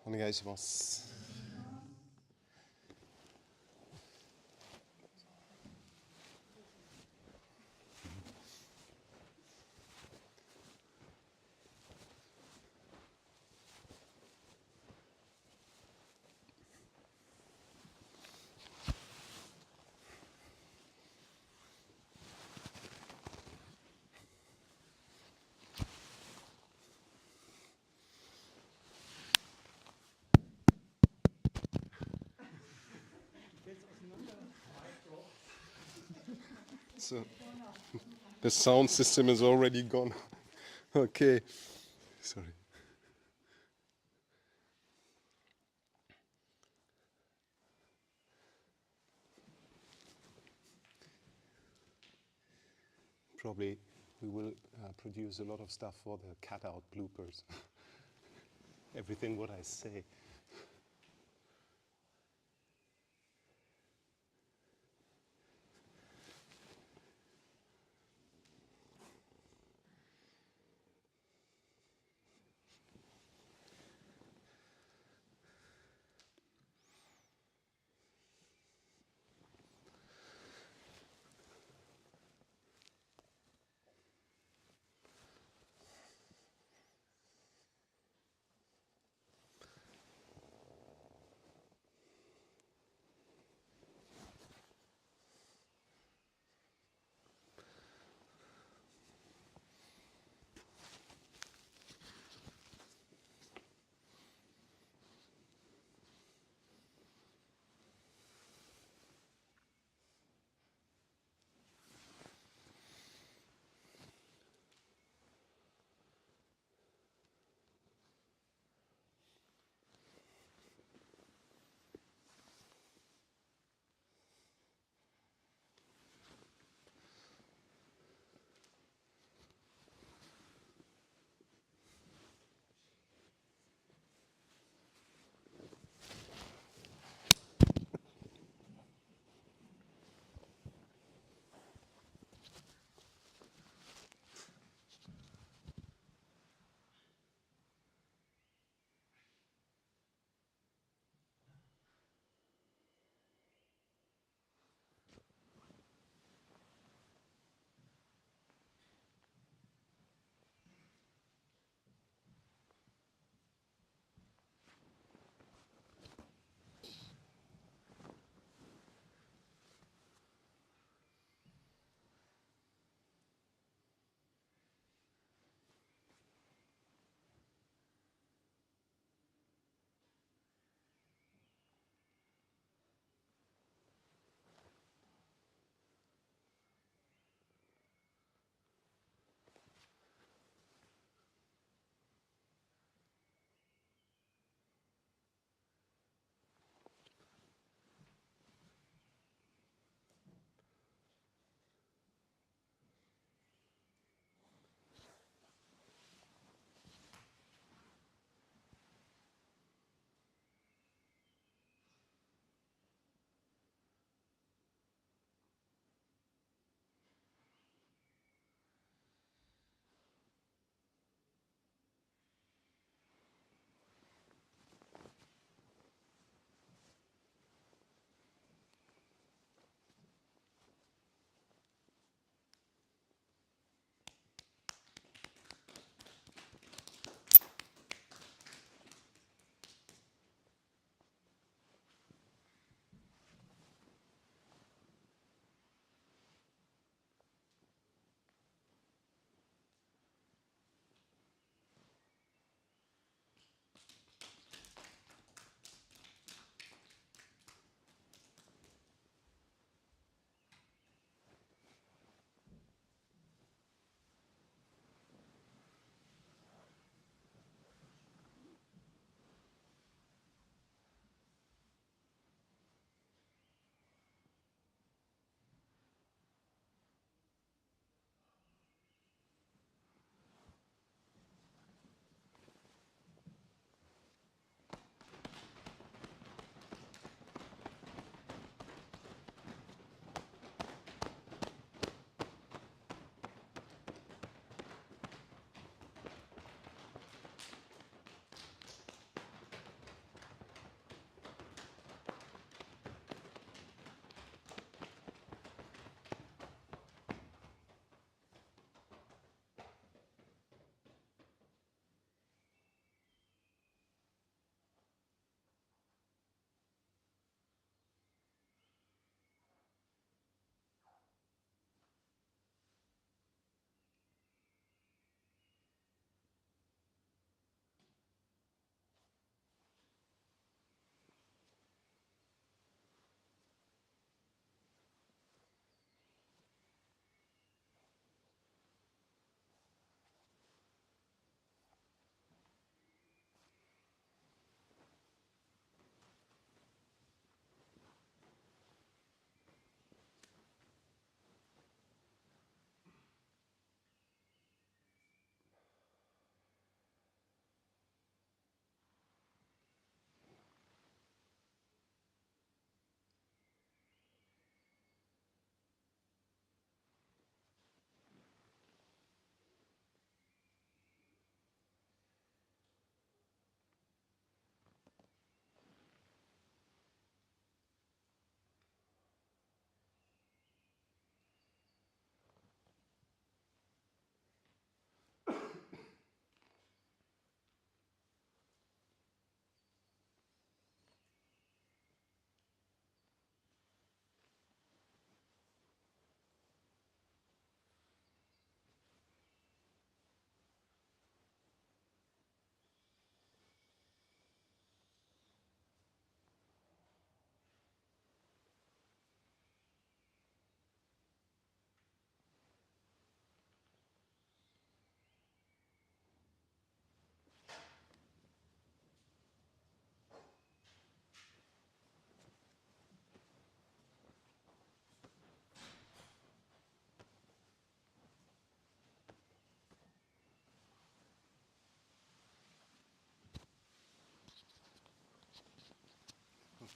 お願いします。So, the sound system is already gone. Okay, sorry. Probably we will produce a lot of stuff for the cutout bloopers. Everything what I say.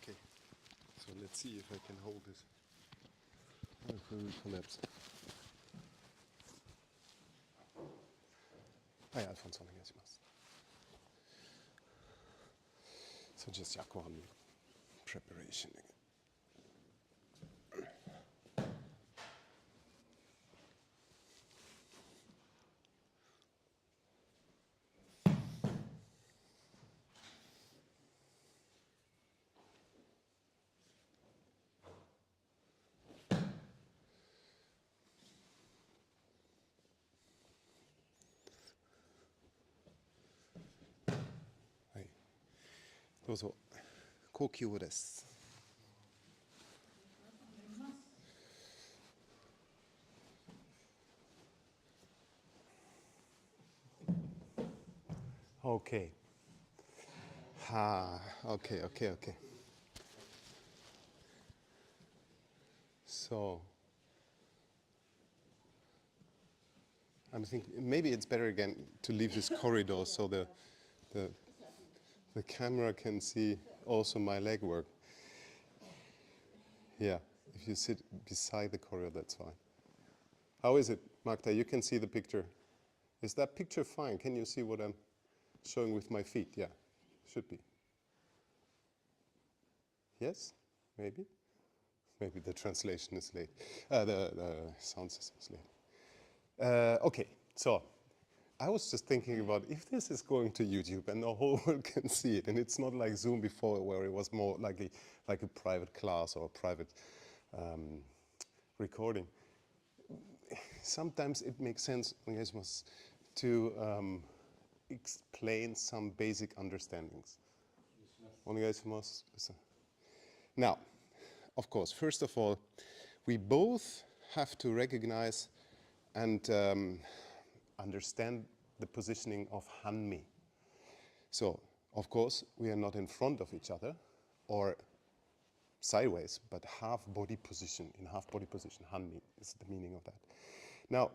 Okay, so let's see if I can hold this. Or if it will collapse. Ah ja, Alfonso, onegaishimasu. So just yakuhan preparation again. Hi. どうぞ呼吸です。Okay. Okay, okay, okay. So, I'm thinking maybe it's better again to leave this corridor so the camera can see also my leg work. Yeah, if you sit beside the corridor, that's fine. How is it, Magda? You can see the picture. Is that picture fine? Can you see what I'm showing with my feet? Yeah, should be. Yes? Maybe? Maybe the translation is late. The sound system is late. Okay, so I was just thinking about if this is going to YouTube and the whole world can see it, and it's not like Zoom before where it was more likely like a private class or a private recording. Sometimes it makes sense to explain some basic understandings. Now, of course, first of all, we both have to recognize and understand the positioning of Hanmi. So, of course, we are not in front of each other or sideways, but half body position, in half body position, Hanmi is the meaning of that. Now,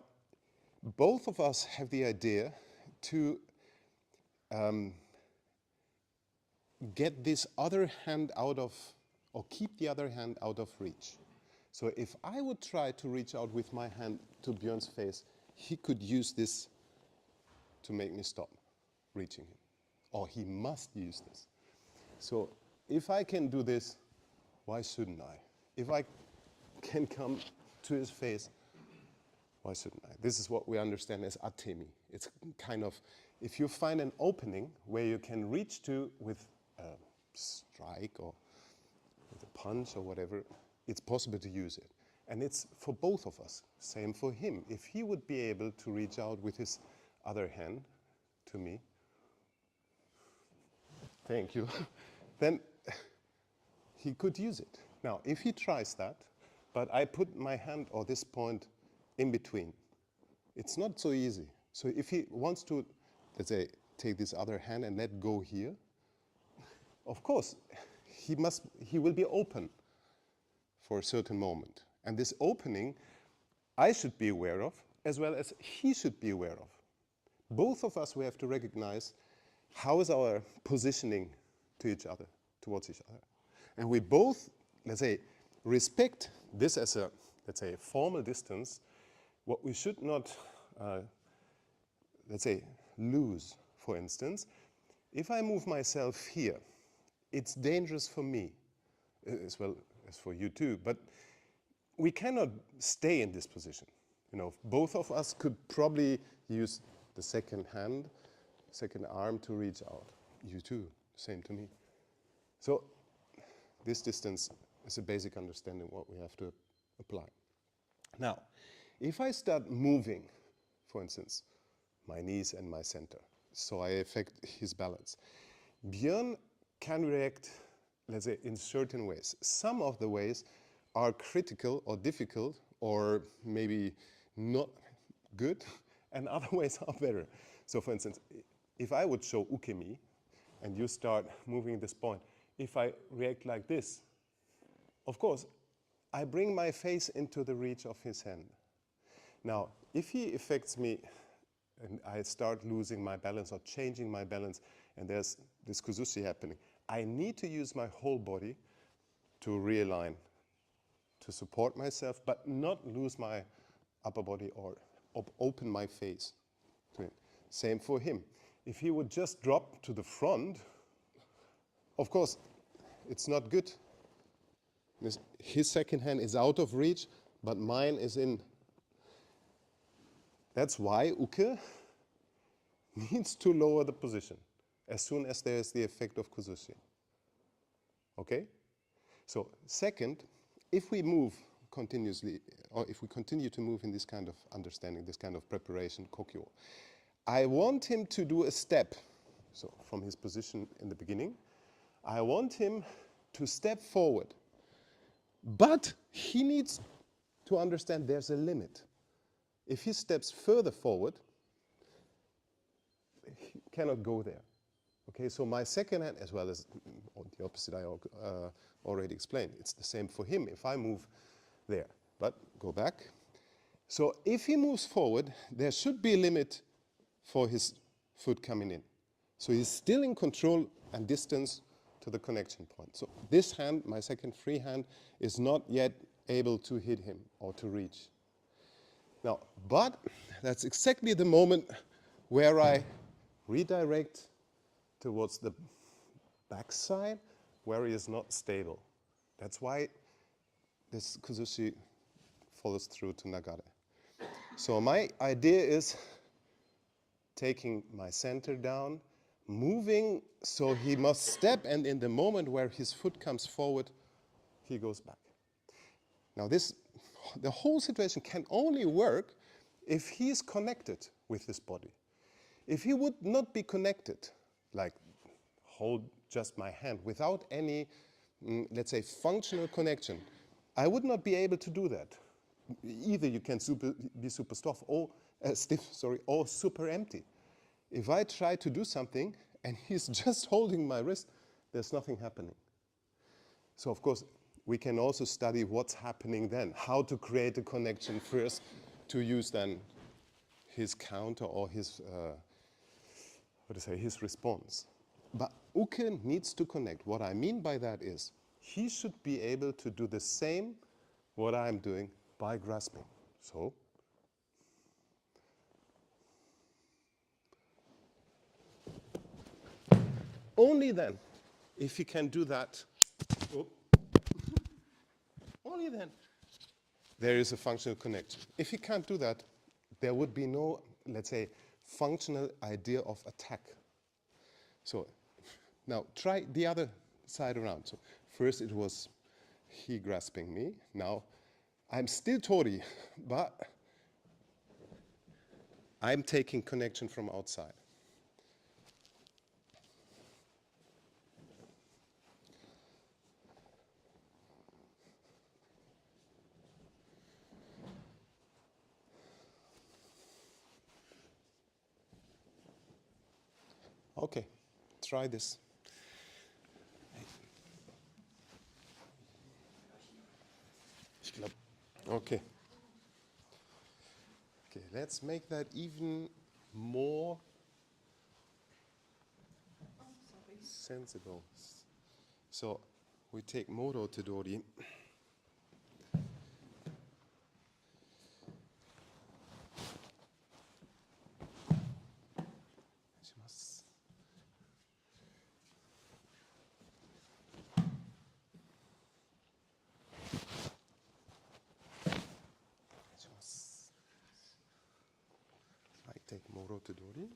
both of us have the idea to get this other hand out of, or keep the other hand out of reach. So if I would try to reach out with my hand to Björn's face, he could use this to make me stop reaching him. Or he must use this. So if I can do this, why shouldn't I? If I can come to his face, why shouldn't I? This is what we understand as atemi. It's kind of, if you find an opening where you can reach to with a strike or with a punch or whatever, it's possible to use it. And it's for both of us, same for him. If he would be able to reach out with his other hand to me, thank you, then he could use it. Now, if he tries that, but I put my hand or this point in between, it's not so easy. So if he wants to, let's say, take this other hand and let go here, of course, he will be open for a certain moment. And this opening, I should be aware of, as well as he should be aware of. Both of us, we have to recognize how is our positioning to each other, towards each other. And we both, let's say, respect this as a, let's say, formal distance. What we should not, let's say, lose, for instance, if I move myself here, it's dangerous for me, as well as for you too, but we cannot stay in this position. You know, both of us could probably use the second hand, second arm to reach out. You too, same to me. So this distance is a basic understanding what we have to apply. Now, if I start moving, for instance, my knees and my center, so I affect his balance, Björn can react, let's say, in certain ways. Some of the ways are critical or difficult or maybe not good, and other ways are better. So for instance, if I would show ukemi and you start moving this point, if I react like this, of course, I bring my face into the reach of his hand. Now, if he affects me and I start losing my balance or changing my balance and there's this kuzushi happening, I need to use my whole body to realign, to support myself, but not lose my upper body or open my face to it. Same for him. If he would just drop to the front, of course, it's not good. His second hand is out of reach, but mine is in. That's why uke needs to lower the position as soon as there is the effect of kuzushi. Okay? So second, if we move continuously, or if we continue to move in this kind of understanding, this kind of preparation, kokyo, I want him to do a step. So from his position in the beginning, I want him to step forward. But he needs to understand there's a limit. If he steps further forward, he cannot go there. Okay, so my second hand, as well as the opposite I already explained, it's the same for him if I move there. But go back. So if he moves forward, there should be a limit for his foot coming in. So he's still in control and distance to the connection point. So this hand, my second free hand, is not yet able to hit him or to reach. Now, but that's exactly the moment where I redirect towards the backside where he is not stable. That's why this kuzushi follows through to nagare. So my idea is taking my center down, moving so he must step, and in the moment where his foot comes forward, he goes back. Now the whole situation can only work if he is connected with his body. If he would not be connected, like hold just my hand without any, let's say, functional connection, I would not be able to do that. Either you can be super stiff or super empty. If I try to do something and he's just holding my wrist, there's nothing happening. So of course, we can also study what's happening then, how to create a connection first to use then his counter or his, his response. But uke needs to connect. What I mean by that is, he should be able to do the same what I'm doing by grasping. So, only then, if he can do that, only then, there is a functional connection. If he can't do that, there would be no, let's say, functional idea of attack. So, now try the other side around. So, first it was he grasping me. Now, I'm still tori, but I'm taking connection from outside. Okay, try this. Okay. Okay, let's make that even more sensible. So we take Moro Tedori. Take Moro Tedori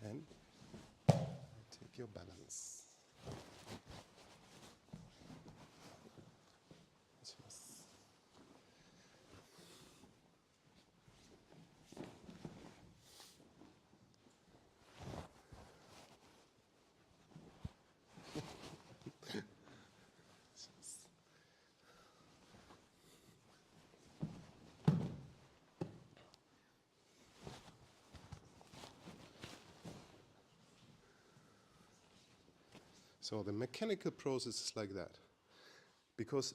and take your balance. So the mechanical process is like that. Because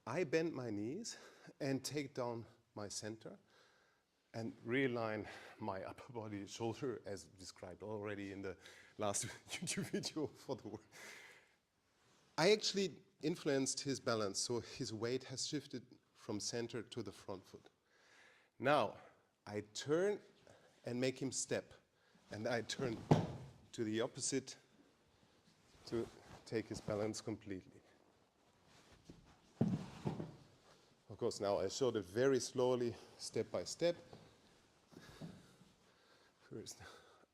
I bend my knees and take down my center and realign my upper body, shoulder, as described already in the last YouTube video for the work. I actually influenced his balance, so his weight has shifted from center to the front foot. Now, I turn and make him step, and I turn to the opposite to take his balance completely. Of course, now I showed it very slowly, step by step. First,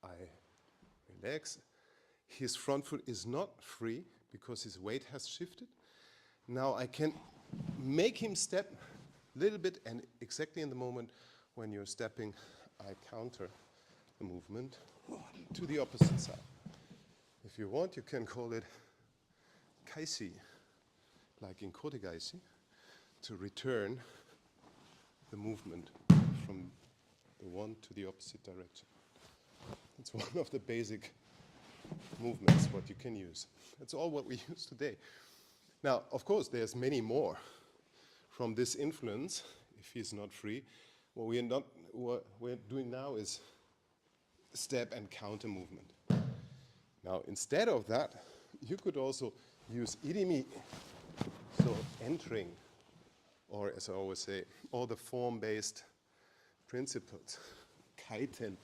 I relax. His front foot is not free because his weight has shifted. Now I can make him step a little bit, and exactly in the moment when you're stepping, I counter the movement to the opposite side. If you want, you can call it kaisi, like in kotegaeshi, to return the movement from the one to the opposite direction. It's one of the basic movements what you can use. That's all what we use today. Now, of course, there's many more from this influence. If he's not free, what we're doing now is step and counter movement. Now, instead of that, you could also use irimi, so entering, or as I always say, all the form-based principles, kaiten,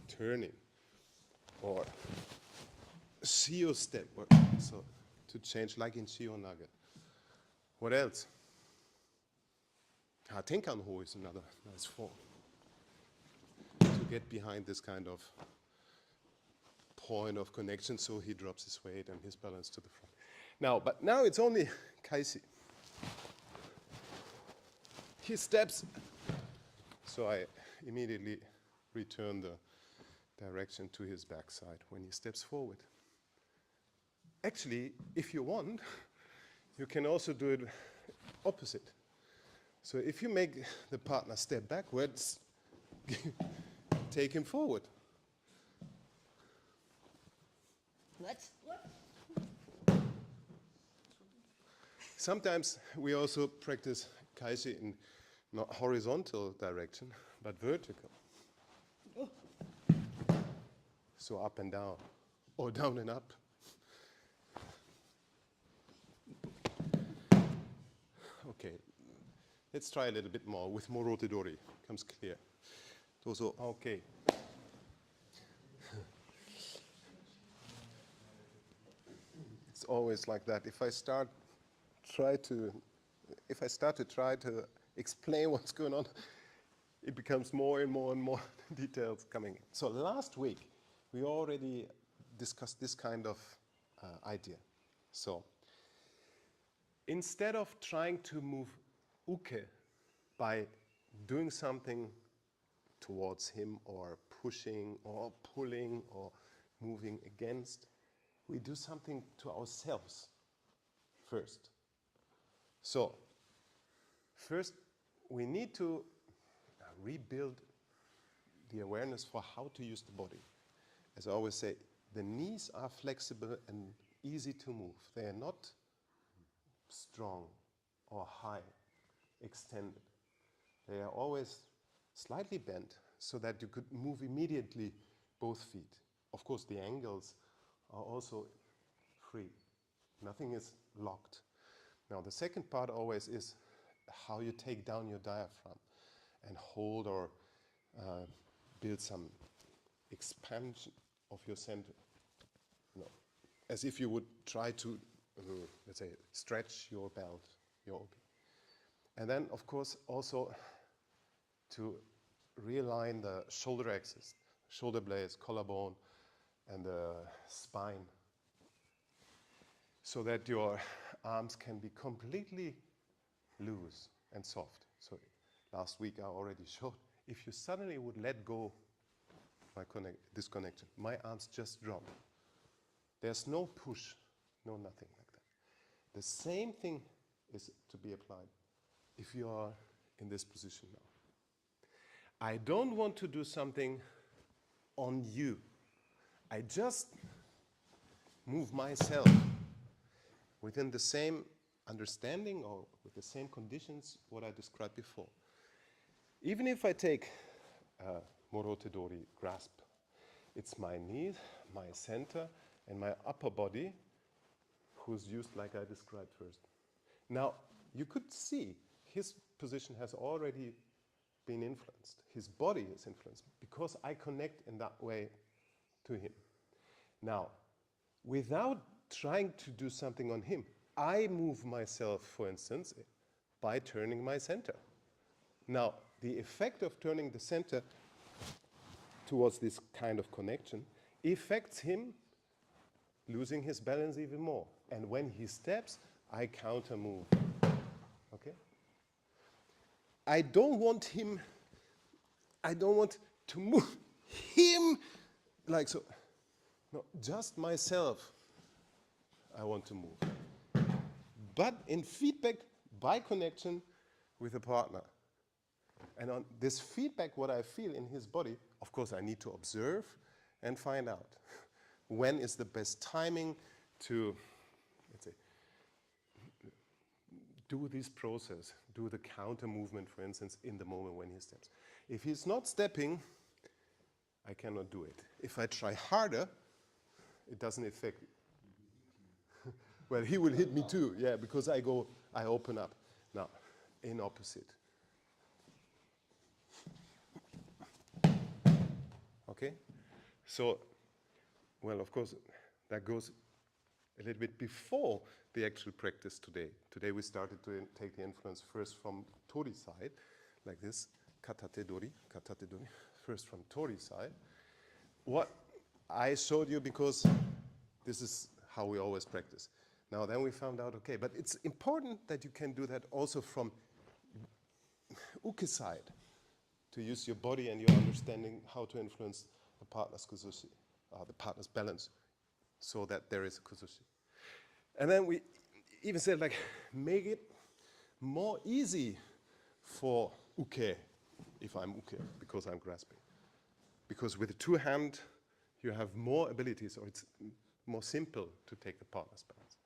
turning, or shio step, so to change like in shio nage. What else? Tenkan-ho is another nice form to get behind this kind of point of connection, so he drops his weight and his balance to the front. But now it's only kaisi. He steps, so I immediately return the direction to his backside when he steps forward. Actually, if you want, you can also do it opposite. So if you make the partner step backwards, take him forward. What? Sometimes we also practice kaisi in not horizontal direction, but vertical. Oh. So up and down, or down and up. Okay, let's try a little bit more with morotedori. Comes clear. Also, okay. It's always like that. If I start to try to explain what's going on, it becomes more and more and more details coming in. So last week, we already discussed this kind of idea. So instead of trying to move uke by doing something towards him or pushing or pulling or moving against, we do something to ourselves first. So first, we need to rebuild the awareness for how to use the body. As I always say, the knees are flexible and easy to move. They are not strong or high, extended. They are always slightly bent so that you could move immediately both feet. Of course, the ankles are also free. Nothing is locked. Now, the second part always is how you take down your diaphragm and hold or build some expansion of your center. As if you would try to, let's say, stretch your belt, your obi. And then, of course, also to realign the shoulder axis, shoulder blades, collarbone, and the spine, so that your arms can be completely loose and soft. So last week I already showed, if you suddenly would let go this connection, my arms just drop. There's no push, no nothing like that. The same thing is to be applied if you are in this position now. I don't want to do something on you. I just move myself within the same understanding or with the same conditions what I described before. Even if I take morotedori grasp, it's my knees, my center, and my upper body who's used like I described first. Now, you could see his position has already been influenced. His body is influenced because I connect in that way to him. Now, without trying to do something on him, I move myself, for instance, by turning my center. Now, the effect of turning the center towards this kind of connection affects him losing his balance even more. And when he steps, I counter move. Okay? I don't want to move him like so. No, just myself I want to move. But in feedback by connection with a partner. And on this feedback, what I feel in his body, of course, I need to observe and find out when is the best timing to, let's say, do this process, do the counter movement, for instance, in the moment when he steps. If he's not stepping, I cannot do it. If I try harder, it doesn't affect. Well, he will hit me too, yeah, because I open up. Now, in opposite. Okay? So, well, of course, that goes a little bit before the actual practice today. Today we started to take the influence first from Tori side, like this, katate dori, first from Tori side. What I showed you because this is how we always practice. Now then we found out, okay, but it's important that you can do that also from uke side, to use your body and your understanding how to influence the partner's kuzushi, the partner's balance, so that there is a kuzushi. And then we even said, like, make it more easy for uke, if I'm uke, because I'm grasping. Because with the two hand, you have more abilities, or it's more simple to take the partner's balance.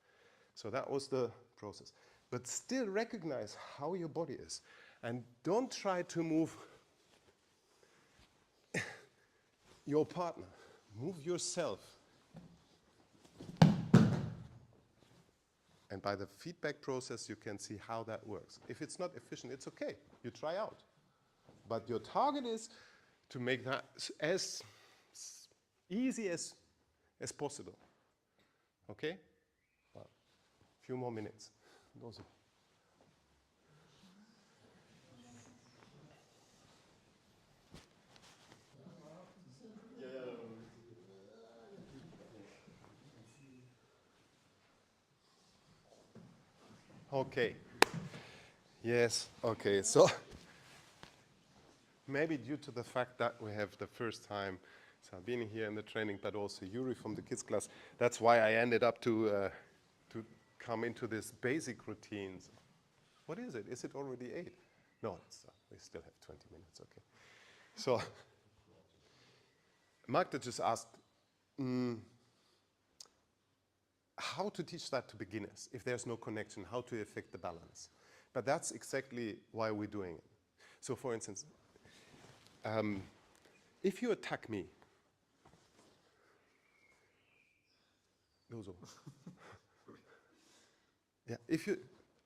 So that was the process. But still recognize how your body is. And don't try to move your partner. Move yourself. And by the feedback process, you can see how that works. If it's not efficient, it's okay. You try out. But your target is to make that as easy as possible. Okay? Well, a few more minutes. Those are okay. Yes, okay. So maybe due to the fact that we have the first time Sabine here in the training, but also Yuri from the kids class, that's why I ended up to come into this basic routines. What is it? Is it already 8? No, we still have 20 minutes, okay. So Magda just asked, how to teach that to beginners if there's no connection, how to affect the balance. But that's exactly why we're doing it. So for instance, if you attack me, yeah, if you,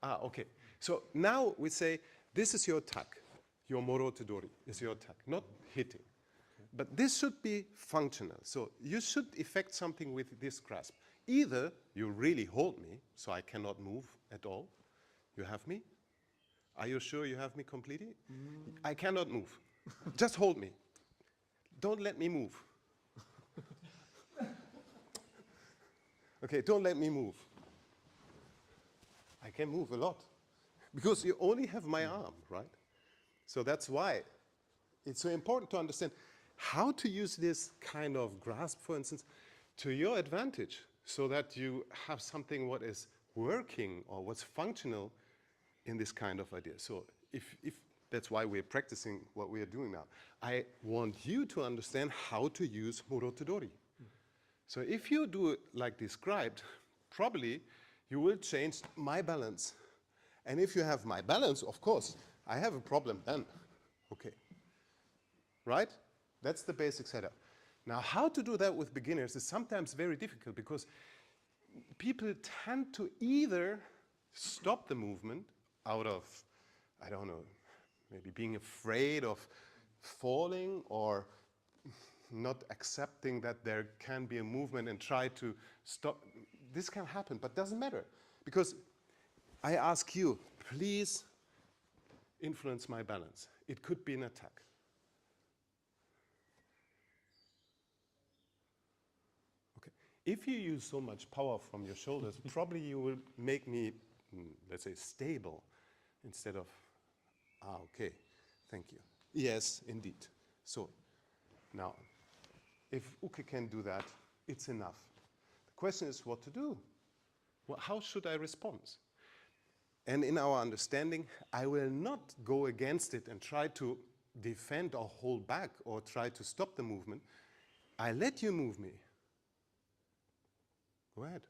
okay. So now we say, this is your attack. Your moro tedori is your attack, not hitting. Okay. But this should be functional. So you should effect something with this grasp. Either you really hold me, so I cannot move at all. You have me? Are you sure you have me completely? I cannot move. Just hold me. Don't let me move. Okay, don't let me move. I can move a lot. Because you only have my arm, right? So that's why it's so important to understand how to use this kind of grasp, for instance, to your advantage, so that you have something what is working or what's functional in this kind of idea. So if that's why we're practicing what we are doing now. I want you to understand how to use moro tedori. So if you do it like described, probably you will change my balance. And if you have my balance, of course, I have a problem then. Okay. Right? That's the basic setup. Now, how to do that with beginners is sometimes very difficult because people tend to either stop the movement out of, I don't know, maybe being afraid of falling or not accepting that there can be a movement and try to stop. This can happen, but doesn't matter. Because I ask you, please influence my balance. It could be an attack. Okay. If you use so much power from your shoulders, probably you will make me, let's say, stable instead of, okay, thank you. Yes, indeed. So, now, if Uke can do that, it's enough. The question is what to do. Well, how should I respond? And in our understanding, I will not go against it and try to defend or hold back or try to stop the movement. I let you move me. Go ahead.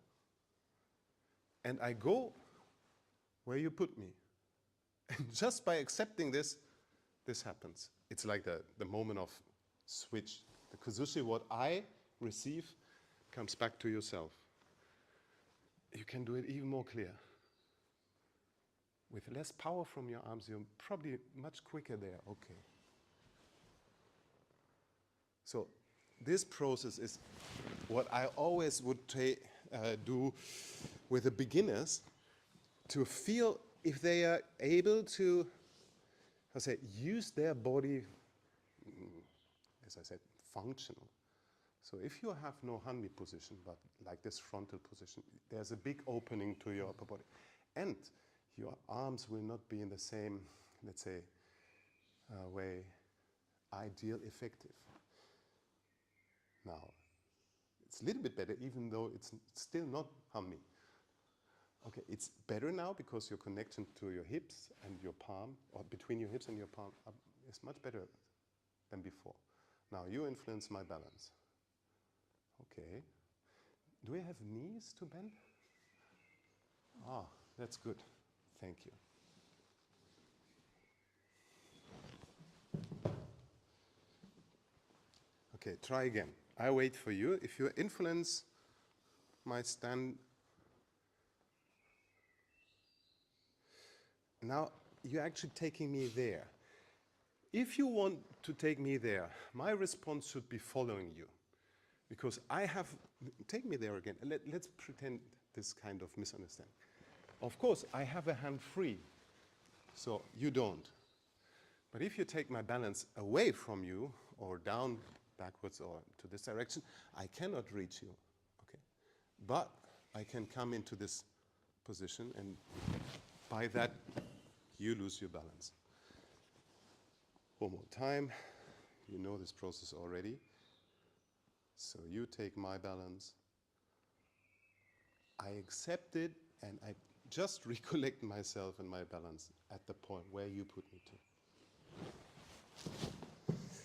And I go where you put me. And just by accepting this, this happens. It's like the moment of switch. The kuzushi, what I receive, comes back to yourself. You can do it even more clear. With less power from your arms, you're probably much quicker there. Okay. So this process is what I always would do with the beginners to feel if they are able to, use their body, as I said, functional. So if you have no hanmi position, but like this frontal position, there's a big opening to your upper body. And your arms will not be in the same, let's say, way ideal effective. Now, it's a little bit better, even though it's still not hanmi. Okay, it's better now because your connection to your hips and your palm, or between your hips and your palm, is much better than before. Now you influence my balance. Okay. Do we have knees to bend? Ah, that's good. Thank you. Okay, try again. I wait for you. If you influence my stand, now you're actually taking me there. If you want to take me there, my response should be following you. Because I have, take me there again. Let's pretend this kind of misunderstanding. Of course, I have a hand free, so you don't. But if you take my balance away from you, or down, backwards, or to this direction, I cannot reach you, okay? But I can come into this position, and by that, you lose your balance. One more time. You know this process already. So you take my balance. I accept it, and I just recollect myself and my balance at the point where you put me to.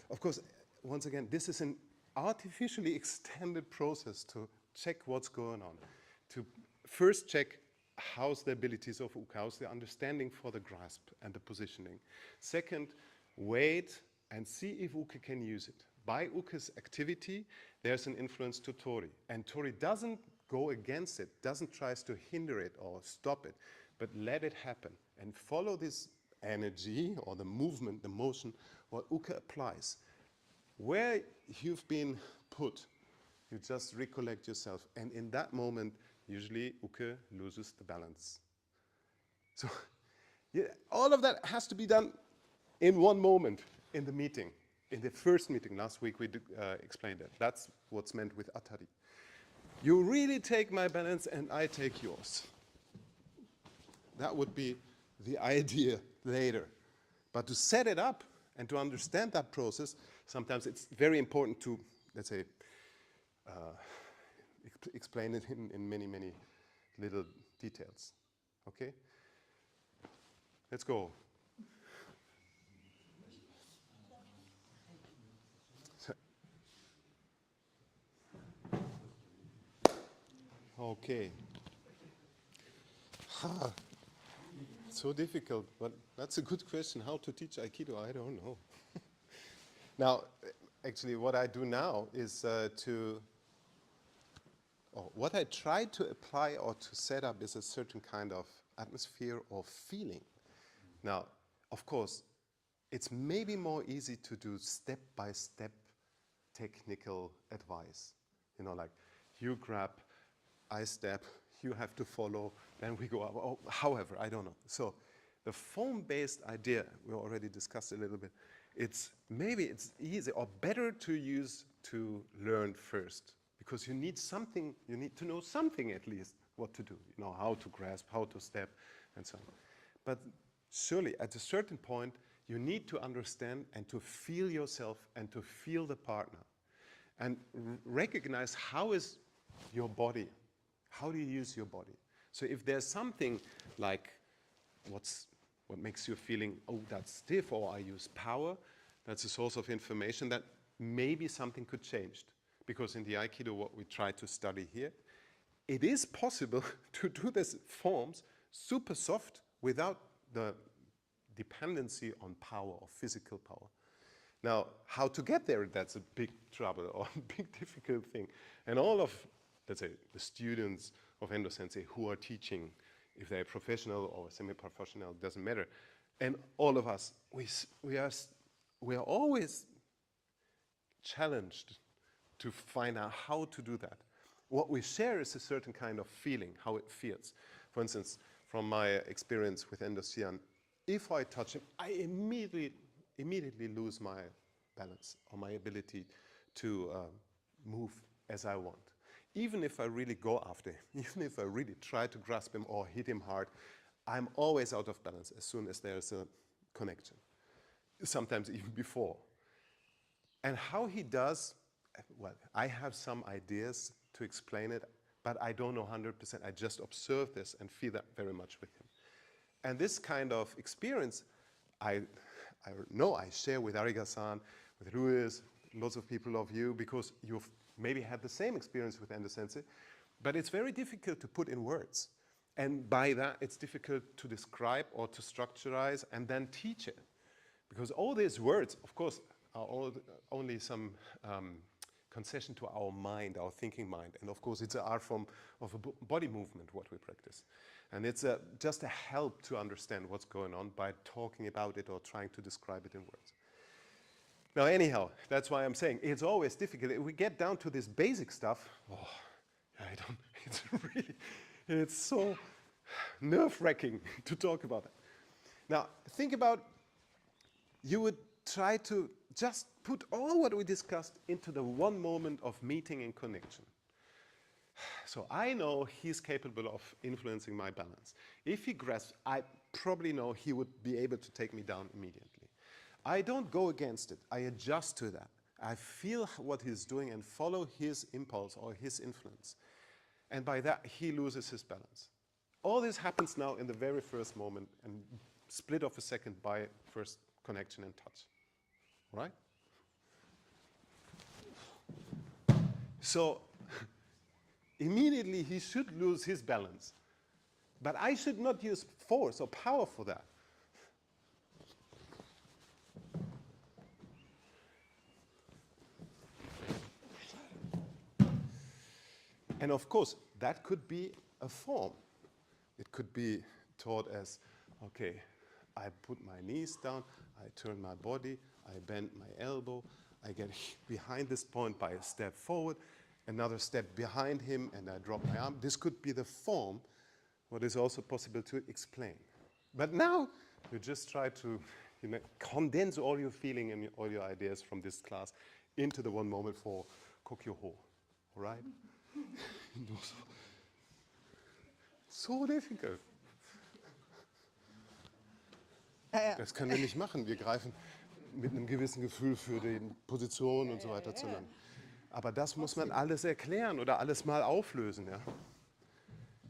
Of course, once again, this is an artificially extended process to check what's going on. To first check how's the abilities of Uke, how's the understanding for the grasp and the positioning. Second, wait and see if Uke can use it. By Uke's activity, there's an influence to Tori. And Tori doesn't go against it, doesn't try to hinder it or stop it, but let it happen. And follow this energy or the movement, the motion, what Uke applies. Where you've been put, you just recollect yourself. And in that moment, usually Uke loses the balance. So yeah, all of that has to be done in one moment in the meeting. In the first meeting last week, we explained that. That's what's meant with Atari. You really take my balance and I take yours. That would be the idea later. But to set it up and to understand that process, sometimes it's very important to, let's say, explain it in many, many little details. Okay? Let's go. Okay. So difficult, but that's a good question. How to teach Aikido? I don't know. Now, actually, what I do now is to or what I try to apply or to set up is a certain kind of atmosphere or feeling. Now, of course, it's maybe more easy to do step-by-step technical advice. You know, like you grab, I step, you have to follow, then we go up. Oh, however, I don't know. So the form-based idea, we already discussed a little bit, maybe it's easy or better to use to learn first, because you need something, you need to know something at least what to do, you know, how to grasp, how to step, and so on. But surely at a certain point, you need to understand and to feel yourself and to feel the partner and recognize how is your body, how do you use your body. So if there's something like what makes you feeling, oh, that's stiff, or I use power, that's a source of information that maybe something could change. Because in the Aikido, what we try to study here, it is possible to do these forms super soft without the dependency on power or physical power. Now, how to get there, that's a big trouble or a big difficult thing. And all of, let's say, the students of Endo Sensei who are teaching, if they're professional or semi-professional, doesn't matter. And all of us, we are always challenged to find out how to do that. What we share is a certain kind of feeling, how it feels. For instance, from my experience with Endo Sian, if I touch him, I immediately lose my balance or my ability to move as I want. Even if I really go after him, even if I really try to grasp him or hit him hard, I'm always out of balance as soon as there's a connection, sometimes even before. And how he does, well, I have some ideas to explain it, but I don't know 100%. I just observe this and feel that very much with him. And this kind of experience, I know I share with Ariga-san, with Luis, lots of people of you, because you've maybe had the same experience with Endo Sensei, but it's very difficult to put in words. And by that, it's difficult to describe or to structurize and then teach it. Because all these words, of course, are only some concession to our mind, our thinking mind. And of course, it's an art form of a body movement, what we practice. And it's just a help to understand what's going on by talking about it or trying to describe it in words. Now, anyhow, that's why I'm saying it's always difficult. If we get down to this basic stuff, it's really, it's so nerve-wracking to talk about that. Now, think about, you would try to just put all what we discussed into the one moment of meeting and connection. So I know he's capable of influencing my balance. If he grasps, I probably know he would be able to take me down immediately. I don't go against it. I adjust to that. I feel what he's doing and follow his impulse or his influence. And by that, he loses his balance. All this happens now in the very first moment and split of a second by first connection and touch. Right? So immediately he should lose his balance. But I should not use force or power for that. And of course, that could be a form. It could be taught as, okay, I put my knees down, I turn my body, I bend my elbow, I get behind this point by a step forward, another step behind him, and I drop my arm. This could be the form, what is also possible to explain. But now, you just try to condense all your feeling and all your ideas from this class into the one moment for Kokyo-ho, all right? So difficult. Das können wir nicht machen. Wir greifen mit einem gewissen Gefühl für die Position und so weiter zueinander. Aber das muss man alles erklären oder alles mal auflösen. Ja?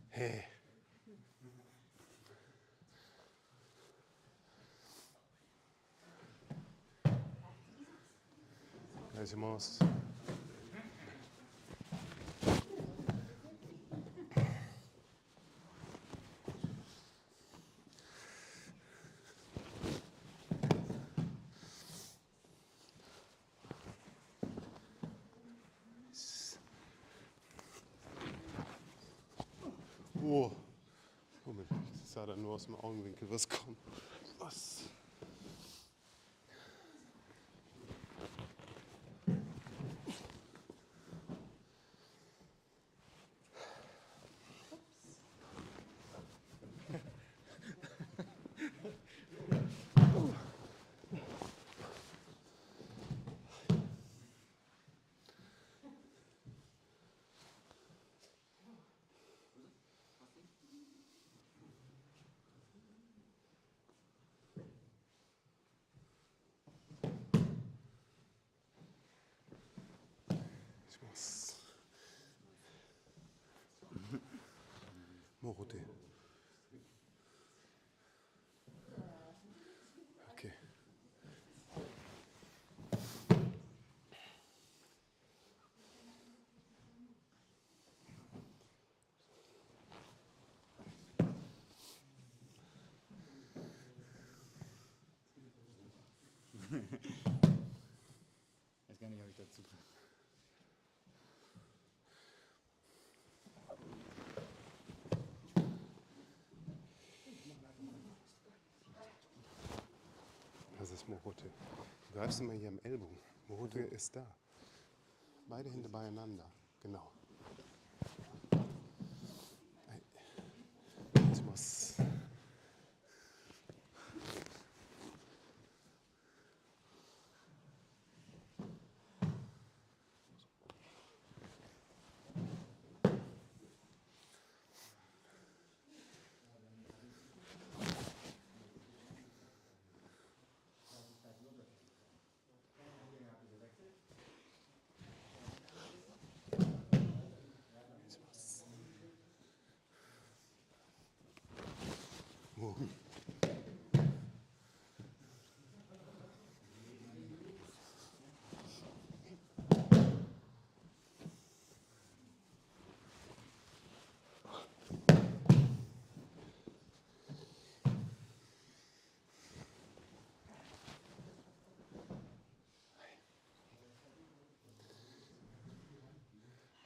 Hey. Hacemos. Oh, Moment, ich sah da nur aus dem Augenwinkel was kommt. Was? Morote. Okay. Weiß gar nicht, ob ich dazu kann. Das ist Morote. Du greifst immer hier am Ellbogen. Morote ist da. Beide Hände beieinander. Genau. Jetzt muss.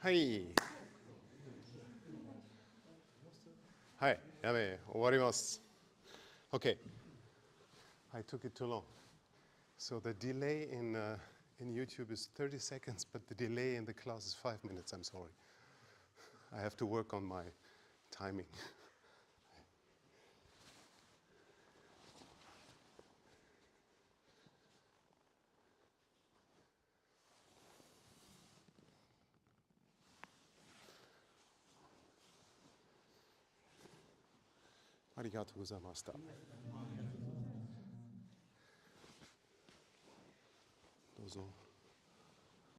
Hi. Hi. やべえ、終わります。Okay. I took it too long. So the delay in YouTube is 30 seconds, but the delay in the class is 5 minutes. I'm sorry. I have to work on my timing. Arigatou gozaimashita. どうぞ。